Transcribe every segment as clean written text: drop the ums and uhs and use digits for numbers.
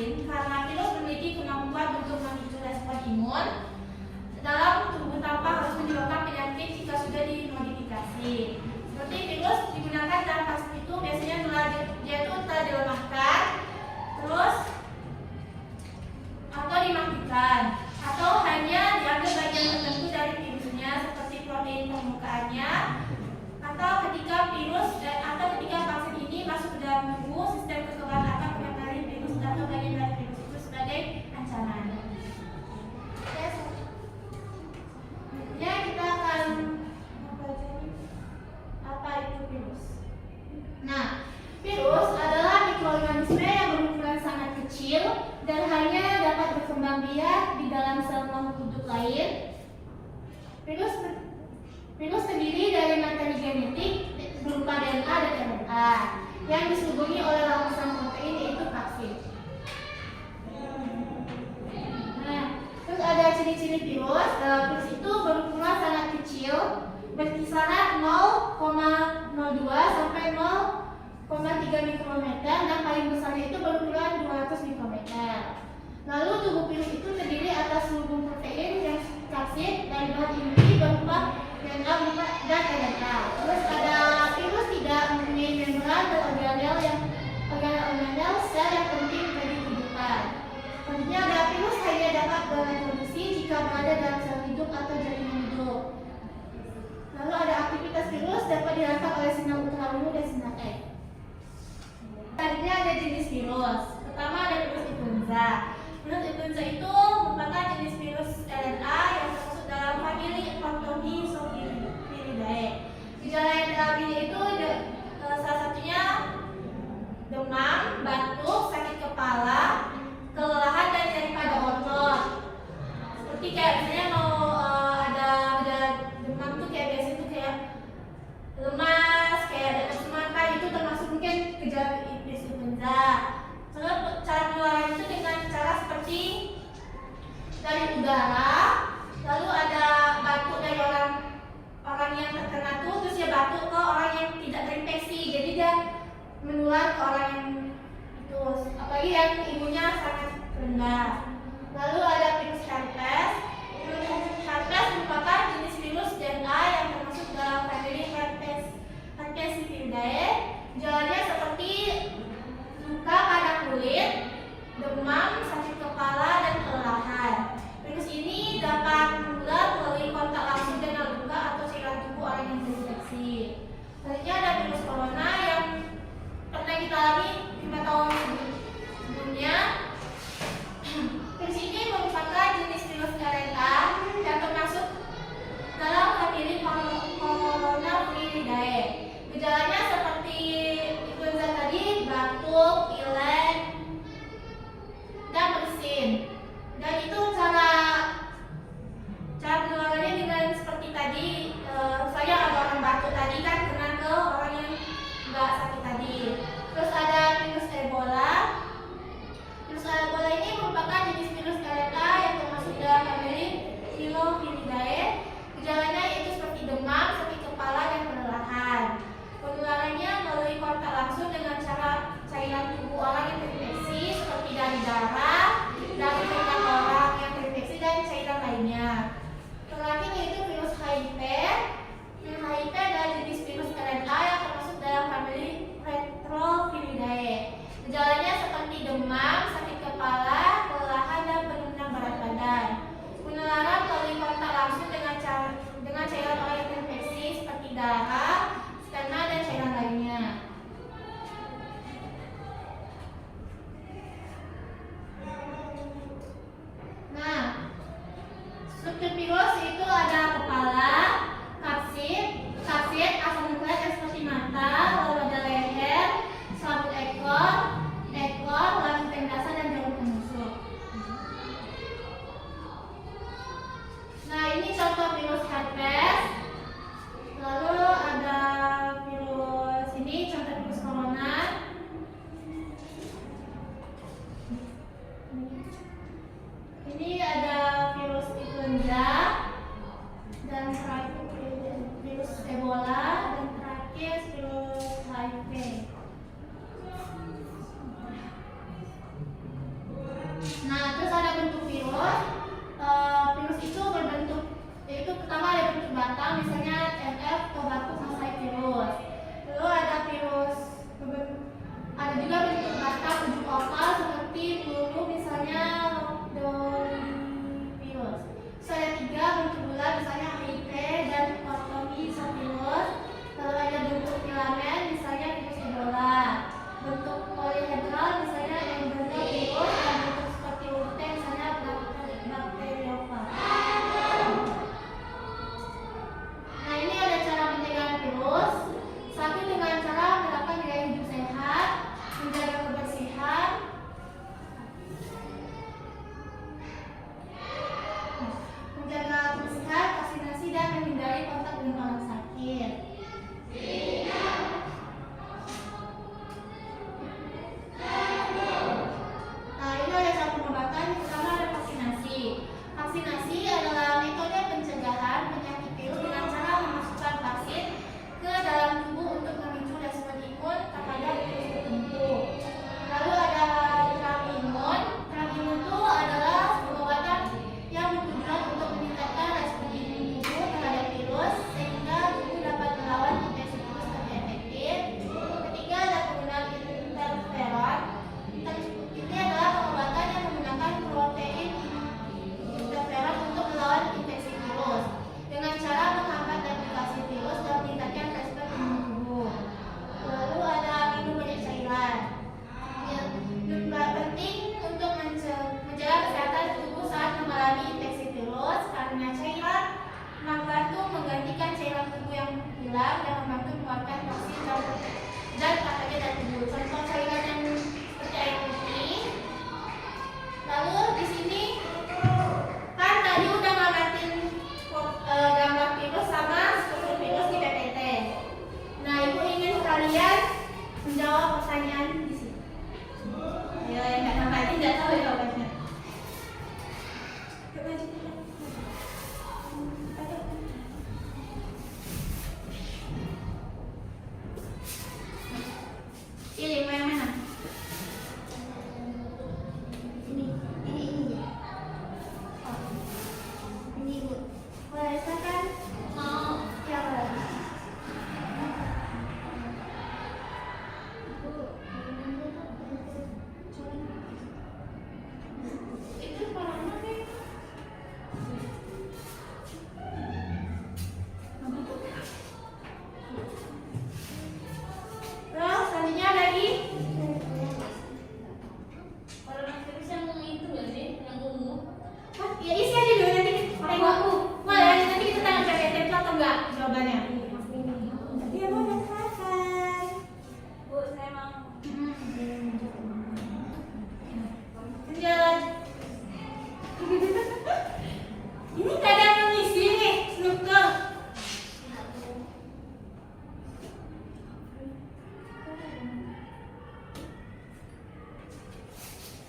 vaksin karena virus memiliki kemampuan untuk memicu respon imun dalam tubuh tanpa harus menyebabkan penyakit jika sudah dimodifikasi. Seperti virus digunakan dalam vaksin itu biasanya dia itu telah dilemahkan, terus atau dimatikan, atau hanya diambil bagian tertentu dari virusnya seperti protein permukaannya, atau ketika vaksin ini masuk ke dalam tubuh, sistem kekebalan akan mengenali virus atau bagian dari virus itu sebagai ancaman. Ya, kita akan apa itu virus. Nah, virus adalah mikroorganisme yang berukuran sangat kecil dan hanya dapat berkembang biak di dalam sel makhluk hidup lain. Virus terdiri dari materi genetik berupa DNA dan RNA yang diselubungi oleh lapisan protein yaitu vaksin. Nah, terus ada ciri-ciri virus. Virus itu berukuran sangat kecil, berkisaran 0,02 sampai 0,3 mikrometer dan paling besarnya itu berukuran 200 mikrometer. Lalu tubuh virus itu terdiri atas selubung protein yang kapsid dari bahan inti berupa DNA dan RNA. Terus ada virus tidak mempunyai membran dan organel sel yang penting bagi kehidupan. Selanjutnya ada virus hanya dapat bereproduksi jika berada dalam sel hidup atau jaringan hidup. Lalu ada aktivitas virus dapat dirangkap oleh sinar ultraviolet dan sinar X. Selanjutnya ada jenis virus. Pertama ada virus influenza. Virus influenza itu merupakan jenis virus RNA yang termasuk dalam famili Orthovirusidae. Gejala yang dialaminya itu salah satunya demam, batuk, sakit kepala, kelelahan dan nyeri pada otot. Seperti kayak misalnya ada demam tuh kayak biasanya tuh kayak lemas, kayak ada nafsu makan, itu termasuk mungkin gejala virus influenza. Terus cara penularan itu dengan cara seperti dari udara, lalu ada batuk dari orang yang terkena tuh, terus dia batuk ke orang yang tidak terinfeksi, jadi dia menular ke orang yang itu, apalagi yang imunnya sangat rendah. Lalu ada virus herpes. Virus herpes merupakan jenis virus DNA yang termasuk dalam famili Herpesiviridae. Gejalanya seperti luka pada kulit, demam, sakit kepala, dan kelelahan. Virus ini dapat menular melalui kontak langsung dengan luka atau cairan tubuh orang yang terinfeksi. Selanjutnya ada virus corona yang pernah kita alami 5 tahun sebelumnya. Virus ini merupakan jenis virus RNA yang termasuk dalam famili Coronaviridae. Gejalanya seperti influenza tadi, batuk, pilek, dan bersin. Dan itu cara penularannya dengan seperti tadi. Saya ada orang batuk tadi kan kena ke orang yang nggak sakit tadi. Terus ada virus Ebola. Virus Ebola ini merupakan jenis virus RNA yang termasuk dalam famili Filoviridae. Gejalanya yaitu seperti demam, sakit kepala, dan kelelahan. Penularannya melalui kontak langsung dengan cara cairan tubuh orang yang terinfeksi seperti dari darah, dari keringat orang yang terinfeksi, dan cairan lainnya. Terakhir yaitu virus HIV. Virus HIV adalah jenis virus RNA yang termasuk dalam famili Retroviridae. Gejalanya seperti demam, sakit kepala, kelelahan, dan penurunan berat badan. Penularan melalui kontak langsung dengan cairan orang yang terinfeksi seperti darah, sperma, dan cairan lainnya. Ini nggak ada yang mengisi nih, struktur.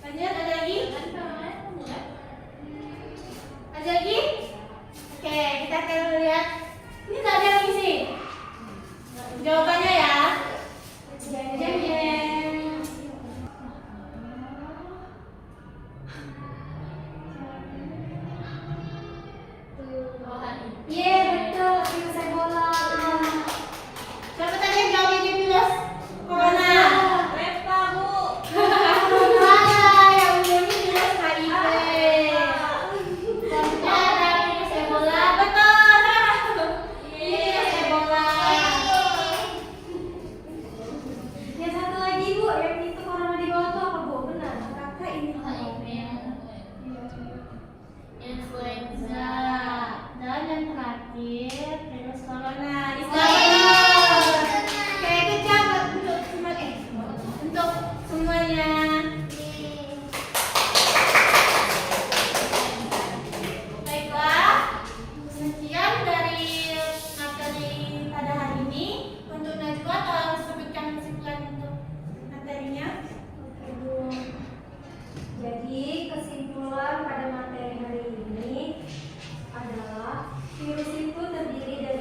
Lanjut, ada lagi? Ada lagi? Oke, kita akan lihat. Ini nggak ada yang mengisi. Jawabannya ya. Jeng jeng jeng. Iya betul, virus Ebola. Siapa tadi yang jawab ini virus corona? Reva, Bu. Salah, yang ini virus HIV. Selanjutnya ada virus Ebola, betul. Ini virus Ebola. Yang satu lagi Bu, yang itu corona di bawah tuh apa Bu? Benar, kakak ini. Influenza. Dan yang terakhir virus corona. Oke, kejam untuk semua untuk semuanya. Baiklah, sekian dari materi pada hari ini. Untuk Najwa tolong sebutkan kesimpulan untuk materinya. Jadi kesimpulan pada materi hari ini adalah virus itu terdiri dari